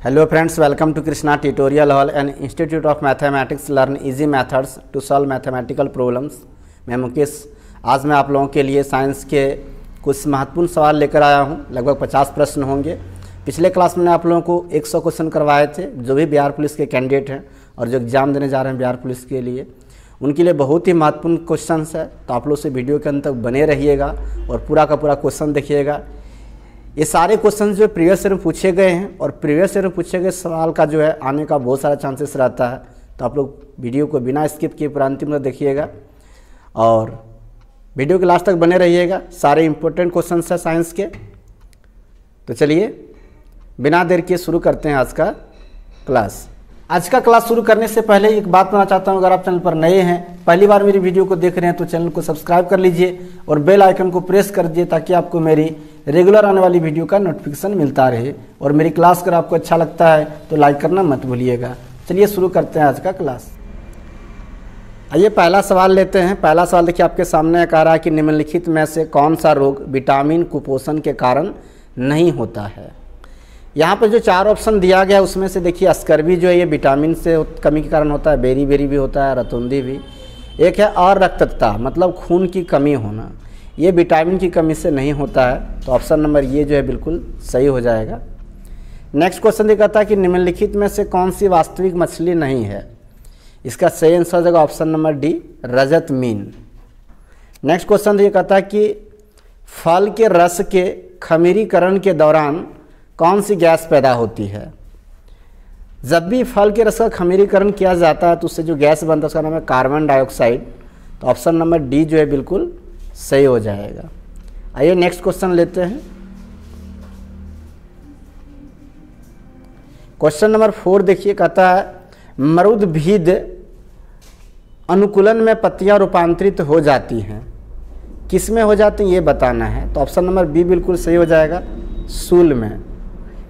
Hello friends, welcome to Krishna Tutorial Hall and Institute of Mathematics. Learn easy methods to solve mathematical problems. मैं मुकेश, आज मैं आप लोगों के लिए साइंस के कुछ महत्वपूर्ण सवाल लेकर आया हूं। लगभग 50 प्रश्न होंगे। पिछले क्लास में आप लोगों को 100 क्वेश्चन करवाए थे। जो भी बिहार पुलिस के कैंडिडेट हैं और जो एग्ज़ाम देने जा रहे हैं बिहार पुलिस के लिए, उनके लिए बहुत ही महत्वपूर्ण क्वेश्चन है। तो आप लोग से वीडियो के अंत तक बने रहिएगा और पूरा का पूरा क्वेश्चन देखिएगा। ये सारे क्वेश्चन जो प्रीवियस ईयर में पूछे गए हैं और प्रीवियस ईयर में पूछे गए सवाल का जो है आने का बहुत सारा चांसेस रहता है। तो आप लोग वीडियो को बिना स्किप किए पूरा अंतिम तक देखिएगा और वीडियो के लास्ट तक बने रहिएगा। सारे इंपॉर्टेंट क्वेश्चन हैं साइंस के। तो चलिए बिना देर किए शुरू करते हैं आज का क्लास। आज का क्लास शुरू करने से पहले एक बात बताना चाहता हूं, अगर आप चैनल पर नए हैं, पहली बार मेरी वीडियो को देख रहे हैं तो चैनल को सब्सक्राइब कर लीजिए और बेल आइकन को प्रेस कर दीजिए ताकि आपको मेरी रेगुलर आने वाली वीडियो का नोटिफिकेशन मिलता रहे। और मेरी क्लास अगर आपको अच्छा लगता है तो लाइक करना मत भूलिएगा। चलिए शुरू करते हैं आज का क्लास। आइए पहला सवाल लेते हैं। पहला सवाल देखिए आपके सामने कह रहा है कि निम्नलिखित में से कौन सा रोग विटामिन कुपोषण के कारण नहीं होता है। यहाँ पर जो 4 ऑप्शन दिया गया उसमें से देखिए स्कर्वी जो है ये विटामिन से कमी के कारण होता है, बेरी भी होता है, रतुंदी भी। एक है अरक्तता, मतलब खून की कमी होना, ये विटामिन की कमी से नहीं होता है। तो ऑप्शन नंबर ये जो है बिल्कुल सही हो जाएगा। नेक्स्ट क्वेश्चन ये कहता है कि निम्नलिखित में से कौन सी वास्तविक मछली नहीं है। इसका सही आंसर हो जाएगा ऑप्शन नंबर डी, रजत मीन। नेक्स्ट क्वेश्चन ये कहता है कि फल के रस के खमीरीकरण के दौरान कौन सी गैस पैदा होती है। जब भी फल के रस का खमीरीकरण किया जाता है तो उससे जो गैस बनता है उसका नाम है कार्बन डाइऑक्साइड। तो ऑप्शन नंबर डी जो है बिल्कुल सही हो जाएगा। आइए नेक्स्ट क्वेश्चन लेते हैं। क्वेश्चन नंबर 4 देखिए, कहता है मरुदभिद अनुकूलन में पत्तियां रूपांतरित हो जाती हैं, किस में हो जाती हैं ये बताना है। तो ऑप्शन नंबर बी बिल्कुल सही हो जाएगा, सूल में।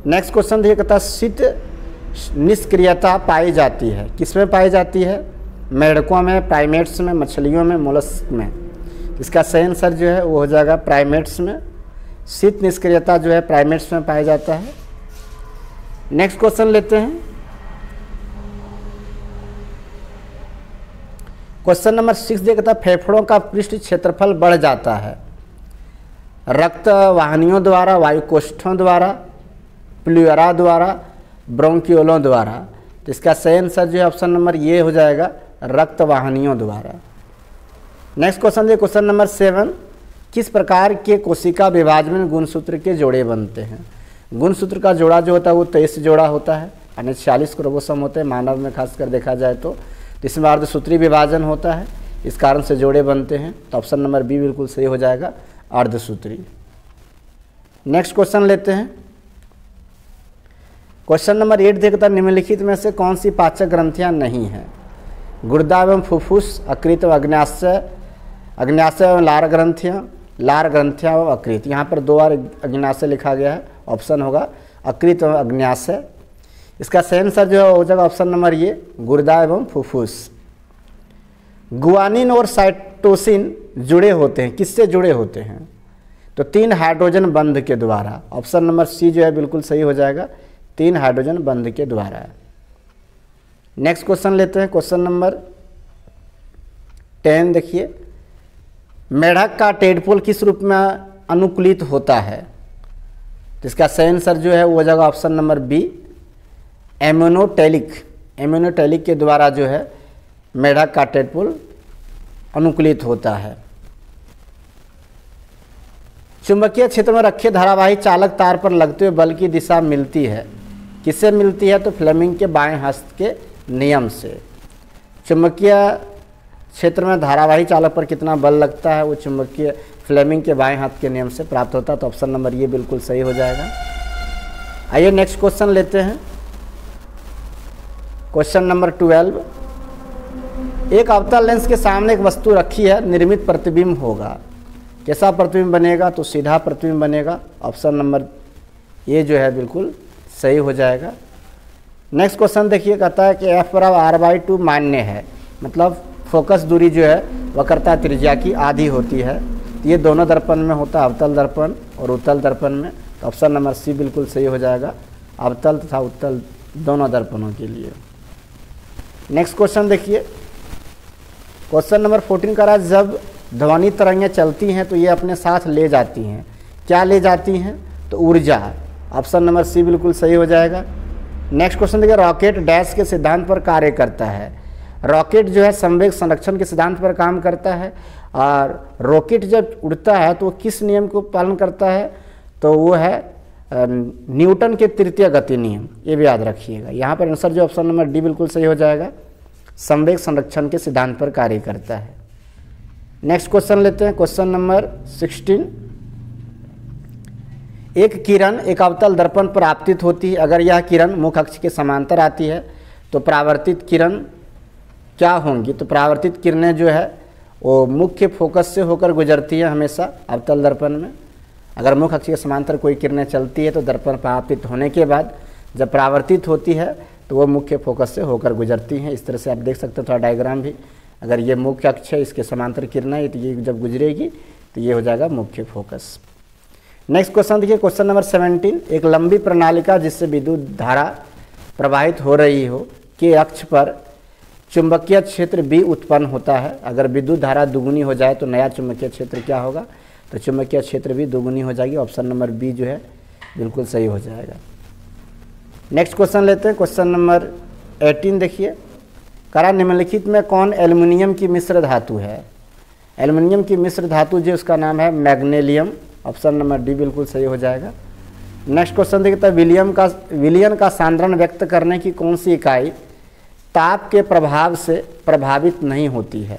नेक्स्ट क्वेश्चन देखिए, कहता है शीत निष्क्रियता पाई जाती है, किस में पाई जाती है। मेढकों में, प्राइमेट्स में, मछलियों में, मोलस्क में। इसका सही आंसर जो है वो हो जाएगा प्राइमेट्स में। शीत निष्क्रियता जो है प्राइमेट्स में पाया जाता है। नेक्स्ट क्वेश्चन लेते हैं। क्वेश्चन नंबर 6 देखता है फेफड़ों का पृष्ठ क्षेत्रफल बढ़ जाता है रक्त वाहिनियों द्वारा, वायुकोष्ठों द्वारा, प्लूरा द्वारा, ब्रोंकियोलों द्वारा। तो इसका सही आंसर जो है ऑप्शन नंबर ये हो जाएगा, रक्त वाहिनियों द्वारा। नेक्स्ट क्वेश्चन देखिए, क्वेश्चन नंबर 7, किस प्रकार के कोशिका विभाजन में गुणसूत्र के जोड़े बनते हैं। गुणसूत्र का जोड़ा जो होता है वो 23 जोड़ा होता है, यानी 46 क्रोमोसोम होते हैं मानव में खासकर देखा जाए तो। इसमें अर्धसूत्री विभाजन होता है, इस कारण से जोड़े बनते हैं। तो ऑप्शन नंबर बी बिल्कुल सही हो जाएगा, अर्धसूत्री। नेक्स्ट क्वेश्चन लेते हैं। क्वेश्चन नंबर 8 देखता है निम्नलिखित में से कौन सी पाचक ग्रंथियां नहीं हैं। गुर्दा एवं फुफ्फुस, अकृत एवं अग्न्याशय एवं लार ग्रंथियां, लार ग्रंथियां एवं अकृत। यहाँ पर 2 बार अग्न्याशय लिखा गया है, ऑप्शन होगा अकृत एवं अग्न्याशय। इसका सही आंसर जो हो जाएगा ऑप्शन नंबर ये, गुर्दा एवं फुफ्फुस। गुआनिन और साइटोसिन जुड़े होते हैं, किससे जुड़े होते हैं। तो 3 हाइड्रोजन बंध के द्वारा। ऑप्शन नंबर सी जो है बिल्कुल सही हो जाएगा, 3 हाइड्रोजन बंध के द्वारा। नेक्स्ट क्वेश्चन लेते हैं। क्वेश्चन नंबर 10 देखिए, मेढक का टेडपोल किस रूप में अनुकूलित होता है। तो इसका सही आंसर जो है वो हो जाएगा ऑप्शन नंबर बी, एम्यूनोटेलिक। एम्यूनोटेलिक के द्वारा जो है मेढक का टेडपोल अनुकूलित होता है। चुंबकीय क्षेत्र में रखे धारावाही चालक तार पर लगते हुए बल की दिशा मिलती है, किससे मिलती है। तो फ्लेमिंग के बाएं हस्त के नियम से। चुंबकीय क्षेत्र में धारावाही चालक पर कितना बल लगता है वो चुंबकीय फ्लेमिंग के बाएं हाथ के नियम से प्राप्त होता है। तो ऑप्शन नंबर ये बिल्कुल सही हो जाएगा। आइए नेक्स्ट क्वेश्चन लेते हैं। क्वेश्चन नंबर 12, एक अवतल लेंस के सामने एक वस्तु रखी है, निर्मित प्रतिबिंब होगा, कैसा प्रतिबिंब बनेगा। तो सीधा प्रतिबिंब बनेगा। ऑप्शन नंबर ये जो है बिल्कुल सही हो जाएगा। नेक्स्ट क्वेश्चन देखिए, कहता है कि f बराबर r/2 मान्य है, मतलब फोकस दूरी जो है वक्रता त्रिज्या की आधी होती है। ये दोनों दर्पण में होता है, अवतल दर्पण और उत्तल दर्पण में। तो ऑप्शन नंबर सी बिल्कुल सही हो जाएगा, अवतल तथा उत्तल दोनों दर्पणों के लिए। नेक्स्ट क्वेश्चन देखिए, क्वेश्चन नंबर 14 कह रहा है जब ध्वनि तरंगें चलती हैं तो ये अपने साथ ले जाती हैं, क्या ले जाती हैं? तो ऊर्जा। ऑप्शन नंबर सी बिल्कुल सही हो जाएगा। नेक्स्ट क्वेश्चन देखिए, रॉकेट डैश के सिद्धांत पर कार्य करता है। रॉकेट जो है संवेग संरक्षण के सिद्धांत पर काम करता है, और रॉकेट जब उड़ता है तो वो किस नियम को पालन करता है? तो वो है न्यूटन के तृतीय गति नियम, ये भी याद रखिएगा। यहाँ पर आंसर जो ऑप्शन नंबर डी बिल्कुल सही हो जाएगा, संवेग संरक्षण के सिद्धांत पर कार्य करता है। नेक्स्ट क्वेश्चन लेते हैं, क्वेश्चन नंबर 16। एक किरण एक अवतल दर्पण पर आपतित होती है, अगर यह किरण मुख्य अक्ष के समांतर आती है तो परावर्तित किरण क्या होंगी? तो परावर्तित किरणें जो है वो मुख्य फोकस से होकर गुजरती है हमेशा अवतल दर्पण में। अगर मुख्य अक्ष के समांतर कोई किरणें चलती है तो दर्पण पर आपतित होने के बाद जब परावर्तित होती है तो वो मुख्य फोकस से होकर गुजरती हैं। इस तरह से आप देख सकते हो थोड़ा डायग्राम भी, अगर ये मुख्य अक्ष है, इसके समांतर किरणें है, तो ये जब गुजरेगी तो ये हो जाएगा मुख्य फोकस। नेक्स्ट क्वेश्चन देखिए, क्वेश्चन नंबर 17। एक लंबी प्रणालिका जिससे विद्युत धारा प्रवाहित हो रही हो के अक्ष पर चुंबकीय क्षेत्र B उत्पन्न होता है। अगर विद्युत धारा दुगुनी हो जाए तो नया चुंबकीय क्षेत्र क्या होगा? तो चुंबकीय क्षेत्र भी दुगुनी हो जाएगी। ऑप्शन नंबर बी जो है बिल्कुल सही हो जाएगा। नेक्स्ट क्वेश्चन लेते हैं, क्वेश्चन नंबर 18 देखिए, करा निम्नलिखित में कौन एल्युमिनियम की मिश्र धातु है? एल्युमिनियम की मिश्र धातु जो उसका नाम है मैग्नीशियम। ऑप्शन नंबर डी बिल्कुल सही हो जाएगा। नेक्स्ट क्वेश्चन देखते हैं, विलियन का सांद्रण व्यक्त करने की कौन सी इकाई ताप के प्रभाव से प्रभावित नहीं होती है?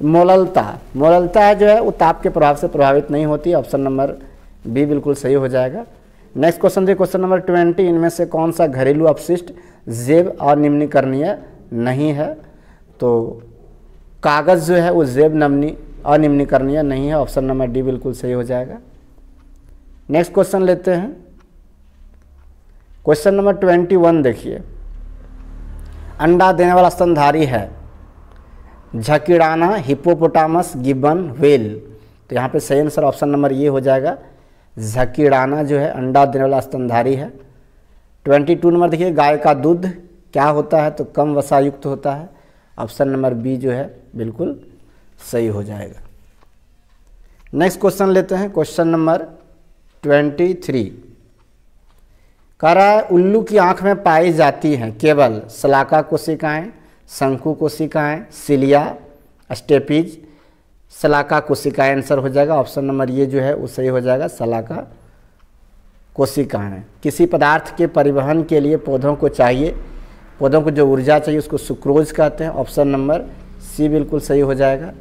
मोललता जो है वो ताप के प्रभाव से प्रभावित नहीं होती है। ऑप्शन नंबर बी बिल्कुल सही हो जाएगा। नेक्स्ट क्वेश्चन देखिए, क्वेश्चन नंबर 20। इनमें से कौन सा घरेलू अपशिष्ट जैव अनिम्नीकरणीय नहीं है? तो कागज़ जो है वो जैव अनिम्नीकरणीय नहीं है। ऑप्शन नंबर डी बिल्कुल सही हो जाएगा। नेक्स्ट क्वेश्चन लेते हैं, क्वेश्चन नंबर 21 देखिए, अंडा देने वाला स्तनधारी है झकीड़ाना, हिप्पोपोटामस, गिब्बन, व्हेल। तो यहाँ पे सही आंसर ऑप्शन नंबर ये हो जाएगा, झकीड़ाना जो है अंडा देने वाला स्तनधारी है। 22 नंबर देखिए, गाय का दूध क्या होता है? तो कम वसा युक्त होता है। ऑप्शन नंबर बी जो है बिल्कुल सही हो जाएगा। नेक्स्ट क्वेश्चन लेते हैं, क्वेश्चन नंबर 23। कह रहा है उल्लू की आंख में पाई जाती हैं केवल शलाका कोशिकाएं, शंकु कोशिकाएं, सिलिया, स्टेपीज, शलाका कोशिकाएं आंसर हो जाएगा। ऑप्शन नंबर ये जो है वो सही हो जाएगा, शलाका कोशिकाएं। किसी पदार्थ के परिवहन के लिए पौधों को जो ऊर्जा चाहिए उसको सुक्रोज कहते हैं। ऑप्शन नंबर सी बिल्कुल सही हो जाएगा।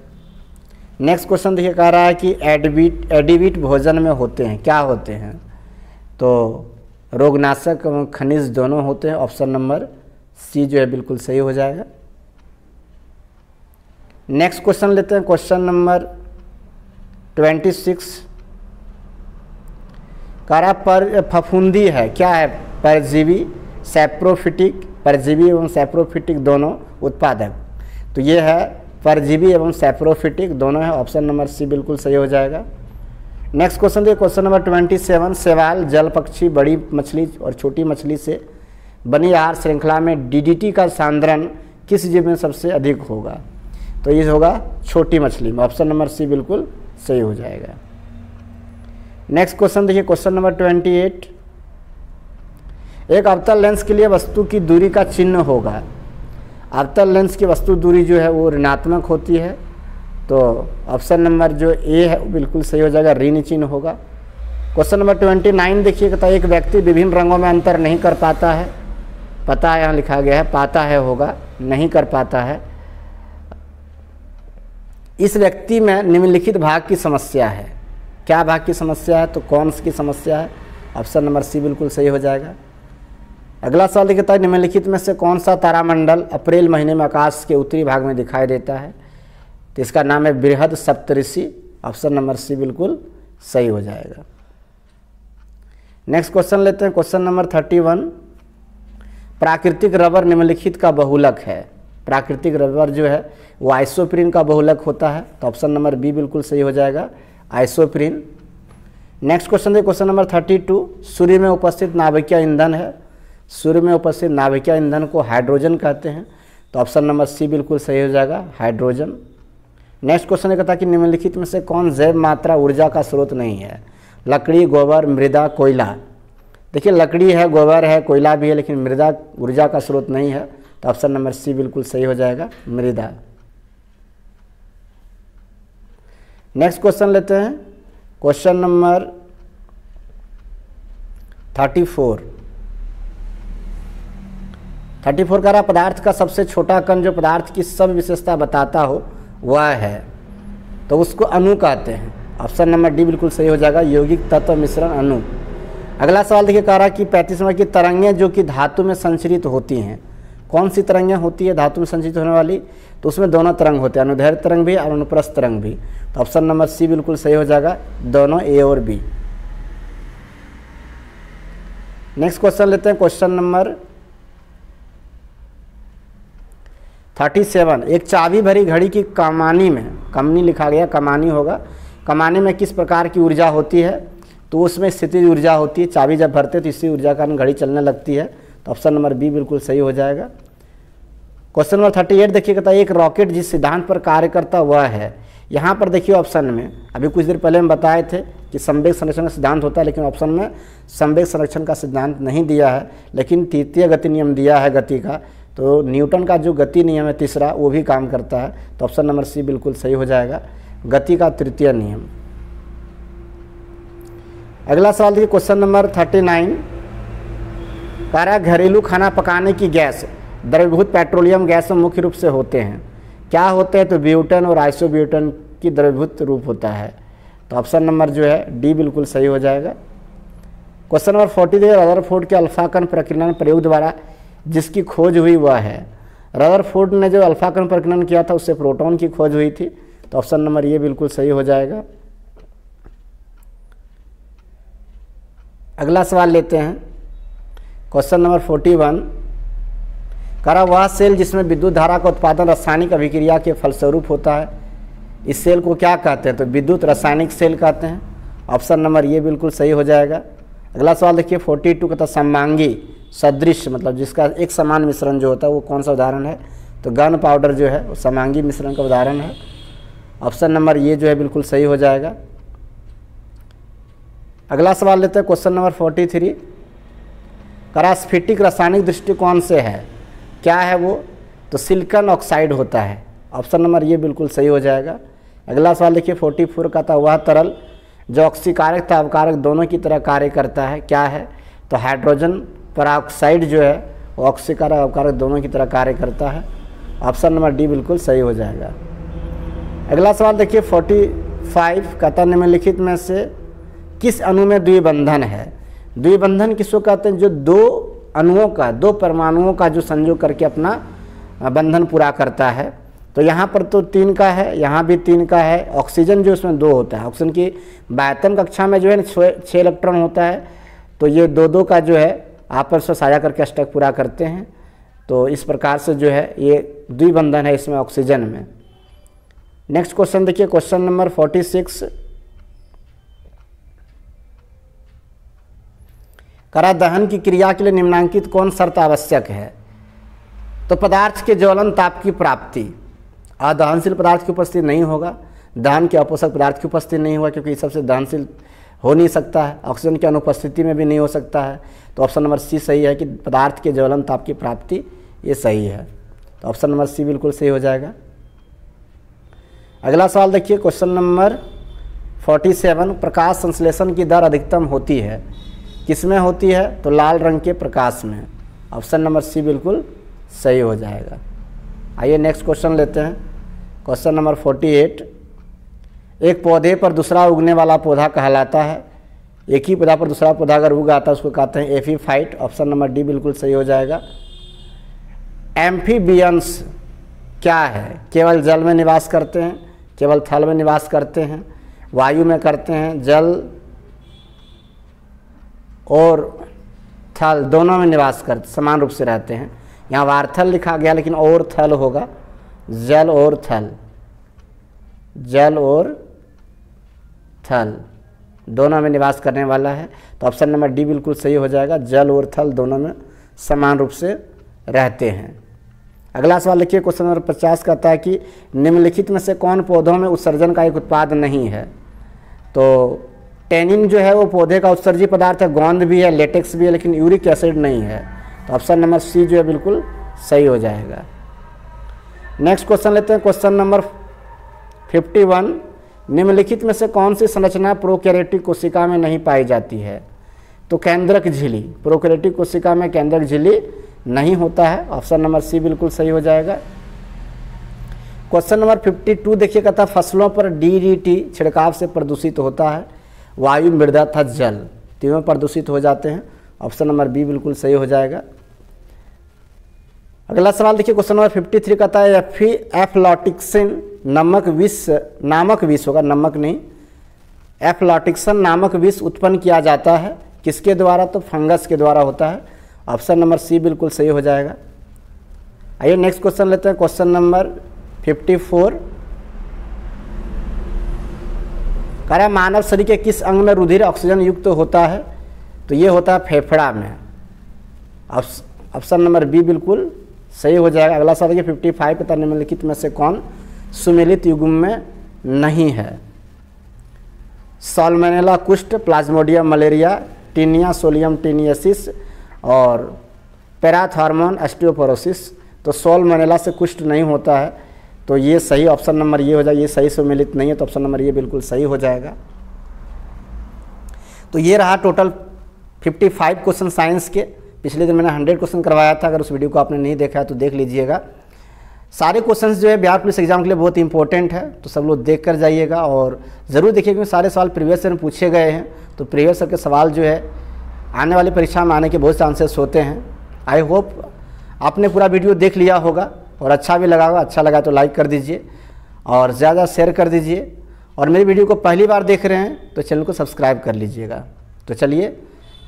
नेक्स्ट क्वेश्चन देखिए, कह रहा है कि एडिविट भोजन में होते हैं, क्या होते हैं? तो रोगनाशक एवं खनिज दोनों होते हैं। ऑप्शन नंबर सी जो है बिल्कुल सही हो जाएगा। नेक्स्ट क्वेश्चन लेते हैं, क्वेश्चन नंबर 26। कह रहा पर फफूंदी है, क्या है? परजीवी, सैप्रोफिटिक, परजीवी एवं सैप्रोफिटिक दोनों उत्पादक। तो ये है परजीवी एवं सैप्रोफिटिक दोनों है। ऑप्शन नंबर सी बिल्कुल सही हो जाएगा। नेक्स्ट क्वेश्चन देखिए, क्वेश्चन नंबर 27। शैवाल, जल पक्षी, बड़ी मछली और छोटी मछली से बनी आहार श्रृंखला में डीडीटी का सांद्रण किस जीव में सबसे अधिक होगा? तो ये होगा छोटी मछली में। ऑप्शन नंबर सी बिल्कुल सही हो जाएगा। नेक्स्ट क्वेश्चन देखिए, क्वेश्चन नंबर 28। एक अवतल लेंस के लिए वस्तु की दूरी का चिन्ह होगा। अवतल लेंस की वस्तु दूरी जो है वो ऋणात्मक होती है। तो ऑप्शन नंबर जो ए है वो बिल्कुल सही हो जाएगा, ऋण चिन्ह होगा। क्वेश्चन नंबर 29 देखिए, कहता है एक व्यक्ति विभिन्न रंगों में अंतर नहीं कर पाता है। पता है यहाँ लिखा गया है, पाता है होगा, नहीं कर पाता है। इस व्यक्ति में निम्नलिखित भाग की समस्या है। क्या भाग की समस्या है? तो कौन सी समस्या है? ऑप्शन नंबर सी बिल्कुल सही हो जाएगा। अगला सवाल कहता है निम्नलिखित में से कौन सा तारामंडल अप्रैल महीने में आकाश के उत्तरी भाग में दिखाई देता है? तो इसका नाम है बृहद सप्तऋषि। ऑप्शन नंबर सी बिल्कुल सही हो जाएगा। नेक्स्ट क्वेश्चन लेते हैं, क्वेश्चन नंबर 31। प्राकृतिक रबर निम्नलिखित का बहुलक है। प्राकृतिक रबर जो है वो आइसोप्रीन का बहुलक होता है। तो ऑप्शन नंबर बी बिल्कुल सही हो जाएगा, आइसोप्रीन। नेक्स्ट क्वेश्चन है क्वेश्चन नंबर 32। सूर्य में उपस्थित नाभिकीय ईंधन है, सूर्य में उपस्थित नाभिकीय ईंधन को हाइड्रोजन कहते हैं। तो ऑप्शन नंबर सी बिल्कुल सही हो जाएगा, हाइड्रोजन। नेक्स्ट क्वेश्चन कहता है कि निम्नलिखित में से कौन जैव मात्रा ऊर्जा का स्रोत नहीं है? लकड़ी, गोबर, मृदा, कोयला। देखिए लकड़ी है, गोबर है, कोयला भी है, लेकिन मृदा ऊर्जा का स्रोत नहीं है। तो ऑप्शन नंबर सी बिल्कुल सही हो जाएगा, मृदा। नेक्स्ट क्वेश्चन लेते हैं क्वेश्चन नंबर 34। 34 कह रहा पदार्थ का सबसे छोटा कण जो पदार्थ की सब विशेषता बताता हो वह है, तो उसको अणु कहते हैं। ऑप्शन नंबर डी बिल्कुल सही हो जाएगा, यौगिक तत्व मिश्रण अणु। अगला सवाल देखिए, कह रहा कि 35 नंबर की तरंगें जो कि धातु में संचरित होती हैं, कौन सी तरंगें होती है धातु में संचरित होने वाली? तो उसमें दोनों तरंग होते हैं, अनुदैर्ध्य तरंग भी और अनुप्रस्थ तरंग भी। तो ऑप्शन नंबर सी बिल्कुल सही हो जाएगा, दोनों ए और बी। नेक्स्ट क्वेश्चन लेते हैं क्वेश्चन नंबर 37। एक चाबी भरी घड़ी की कमानी में, कमनी लिखा गया, कमानी होगा, कमानी में किस प्रकार की ऊर्जा होती है? तो उसमें स्थितिज ऊर्जा होती है। चाबी जब भरते तो इसी ऊर्जा का घड़ी चलने लगती है। तो ऑप्शन नंबर बी बिल्कुल सही हो जाएगा। क्वेश्चन नंबर 38 देखिए, कहता है एक रॉकेट जिस सिद्धांत पर कार्य करता वह है। यहाँ पर देखिए ऑप्शन में अभी कुछ देर पहले हम बताए थे कि संवेग संरक्षण का सिद्धांत होता है, लेकिन ऑप्शन में संवेग संरक्षण का सिद्धांत नहीं दिया है, लेकिन तृतीय गति नियम दिया है गति का। तो न्यूटन का जो गति नियम है तीसरा, वो भी काम करता है। तो ऑप्शन नंबर सी बिल्कुल सही हो जाएगा, गति का तृतीय नियम। अगला सवाल देखिए क्वेश्चन नंबर 39। कह रहा है घरेलू खाना पकाने की गैस द्रवीभूत पेट्रोलियम गैस में मुख्य रूप से होते हैं, क्या होते हैं? तो ब्यूटेन और आइसोब्यूटेन की द्रवीभूत रूप होता है। तो ऑप्शन नंबर जो है डी बिल्कुल सही हो जाएगा। क्वेश्चन नंबर 40 देखिए, रदरफोर्ड के अल्फा कण प्रकीर्णन प्रयोग द्वारा जिसकी खोज हुई वह है। रदरफोर्ड ने जो अल्फा कण प्रकीर्णन किया था उससे प्रोटॉन की खोज हुई थी। तो ऑप्शन नंबर ये बिल्कुल सही हो जाएगा। अगला सवाल लेते हैं क्वेश्चन नंबर 41। करा वह सेल जिसमें विद्युत धारा का उत्पादन रासायनिक अभिक्रिया के फलस्वरूप होता है, इस सेल को क्या कहते हैं? तो विद्युत रासायनिक सेल कहते हैं। ऑप्शन नंबर ये बिल्कुल सही हो जाएगा। अगला सवाल देखिए 42 कहता समांगी सदृश, मतलब जिसका एक समान मिश्रण जो होता है वो कौन सा उदाहरण है? तो गन पाउडर जो है वो समांगी मिश्रण का उदाहरण है। ऑप्शन नंबर ये जो है बिल्कुल सही हो जाएगा। अगला सवाल लेते हैं क्वेश्चन नंबर 43। करा स्फटिक रासायनिक दृष्टिकोण से है, क्या है वो? तो सिलिकॉन ऑक्साइड होता है। ऑप्शन नंबर ये बिल्कुल सही हो जाएगा। अगला सवाल देखिए 44 का था वह तरल जो ऑक्सीकारक तथा अवकारक दोनों की तरह कार्य करता है, क्या है? तो हाइड्रोजन पेरोक्साइड जो है वो ऑक्सीकारक अवकारक दोनों की तरह कार्य करता है। ऑप्शन नंबर डी बिल्कुल सही हो जाएगा। अगला सवाल देखिए 45 कहता निम्नलिखित में से किस अणु में द्विबंधन है? द्विबंधन किसको कहते हैं? जो दो अणुओं का, दो परमाणुओं का जो संयोग करके अपना बंधन पूरा करता है। तो यहाँ पर तो 3 का है, यहाँ भी 3 का है। ऑक्सीजन जो उसमें 2 होता है, ऑक्सीजन की बायतन कक्षा में जो है 6 इलेक्ट्रॉन होता है। तो ये 2-2 का जो है आपस में साझा करके अष्टक पूरा करते हैं। तो इस प्रकार से जो है ये द्विबंधन है इसमें ऑक्सीजन में। नेक्स्ट क्वेश्चन देखिए क्वेश्चन नंबर 46। करा दहन की क्रिया के लिए निम्नांकित कौन शर्त आवश्यक है? तो पदार्थ के ज्वलन ताप की प्राप्ति, अदहनशील पदार्थ की उपस्थिति नहीं होगा, दहन के अपोषक पदार्थ की उपस्थिति नहीं होगा क्योंकि इस सबसे दहनशील हो नहीं सकता है, ऑक्सीजन की अनुपस्थिति में भी नहीं हो सकता है। तो ऑप्शन नंबर सी सही है कि पदार्थ के ज्वलन ताप की प्राप्ति, ये सही है। तो ऑप्शन नंबर सी बिल्कुल सही हो जाएगा। अगला सवाल देखिए क्वेश्चन नंबर 47। प्रकाश संश्लेषण की दर अधिकतम होती है, किसमें होती है? तो लाल रंग के प्रकाश में। ऑप्शन नंबर सी बिल्कुल सही हो जाएगा। आइए नेक्स्ट क्वेश्चन लेते हैं क्वेश्चन नंबर 48। एक पौधे पर दूसरा उगने वाला पौधा कहलाता है, एक ही पौधा पर दूसरा पौधा अगर उग आता है उसको कहते हैं एफीफाइट। ऑप्शन नंबर डी बिल्कुल सही हो जाएगा। एम्फीबियंस क्या है? केवल जल में निवास करते हैं, केवल थल में निवास करते हैं, वायु में करते हैं, जल और थल दोनों में निवास करते, समान रूप से रहते हैं। यहाँ वार्थल लिखा गया लेकिन और थल होगा, जल और थल, जल और थल। दोनों में निवास करने वाला है। तो ऑप्शन नंबर डी बिल्कुल सही हो जाएगा, जल और थल दोनों में समान रूप से रहते हैं। अगला सवाल देखिए, क्वेश्चन नंबर 50 कहता है कि निम्नलिखित में से कौन पौधों में उत्सर्जन का एक उत्पाद नहीं है। तो टेनिन जो है वो पौधे का उत्सर्जी पदार्थ है, गोंद भी है, लेटेक्स भी है, लेकिन यूरिक एसिड नहीं है। तो ऑप्शन नंबर सी जो है बिल्कुल सही हो जाएगा। नेक्स्ट क्वेश्चन लेते हैं, क्वेश्चन नंबर 51, निम्नलिखित में से कौन सी संरचना प्रोकैरियोटिक कोशिका में नहीं पाई जाती है। तो केंद्रक झिल्ली, प्रोकैरियोटिक कोशिका में केंद्रक झिल्ली नहीं होता है। ऑप्शन नंबर सी बिल्कुल सही हो जाएगा। क्वेश्चन नंबर 52 देखिए, कहता है फसलों पर DDT छिड़काव से प्रदूषित होता है वायु, मृदा तथा जल, तीनों प्रदूषित हो जाते हैं। ऑप्शन नंबर बी बिल्कुल सही हो जाएगा। अगला सवाल देखिए, क्वेश्चन नंबर 53 कहता है एफ्लॉटिक्सिन नामक विष होगा, नमक नहीं, एफ्लॉटिक्सिन नामक विष उत्पन्न किया जाता है किसके द्वारा, तो फंगस के द्वारा होता है। ऑप्शन नंबर सी बिल्कुल सही हो जाएगा। आइए नेक्स्ट क्वेश्चन लेते हैं, क्वेश्चन नंबर 54, कह रहा है मानव शरीर के किस अंग में रुधिर ऑक्सीजन युक्त होता है। तो ये होता है फेफड़ा में। ऑप्शन नंबर बी बिल्कुल सही हो जाएगा। अगला सवाल देखिए 55 के तहत निम्नलिखित में से कौन सुमेलित युग्म में नहीं है। साल्मोनेला कुष्ठ, plasmodium malaria, taenia solium taeniasis और पैराथॉर्मोन ऑस्टियोपोरोसिस। तो साल्मोनेला से कुष्ठ नहीं होता है, तो ये सही ऑप्शन नंबर ये हो जाएगा, ये सही सुमेलित नहीं है, तो ऑप्शन नंबर ये बिल्कुल सही हो जाएगा। तो ये रहा टोटल 55 क्वेश्चन साइंस के। पिछले दिन मैंने 100 क्वेश्चन करवाया था, अगर उस वीडियो को आपने नहीं देखा है तो देख लीजिएगा। सारे क्वेश्चंस जो है बिहार पुलिस एग्जाम के लिए बहुत इंपॉर्टेंट है, तो सब लोग देख कर जाइएगा और ज़रूर देखिए, क्योंकि सारे सवाल प्रीवियस ईयर में पूछे गए हैं। तो प्रीवियस ईयर के सवाल जो है आने वाली परीक्षा में आने के बहुत चांसेस होते हैं। आई होप आपने पूरा वीडियो देख लिया होगा और अच्छा भी लगा होगा। अच्छा लगा तो लाइक कर दीजिए और ज़्यादा शेयर कर दीजिए, और मेरी वीडियो को पहली बार देख रहे हैं तो चैनल को सब्सक्राइब कर लीजिएगा। तो चलिए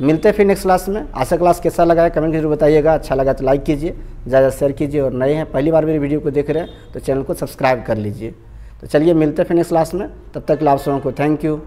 मिलते हैं फिर नेक्स्ट क्लास में। आशा क्लास कैसा लगा है कमेंट जरूर बताइएगा। अच्छा लगा तो लाइक कीजिए, ज़्यादा शेयर कीजिए, और नए हैं पहली बार मेरी वीडियो को देख रहे हैं तो चैनल को सब्सक्राइब कर लीजिए। तो चलिए मिलते हैं फिर नेक्स्ट क्लास में, तब तक आप सबों को थैंक यू।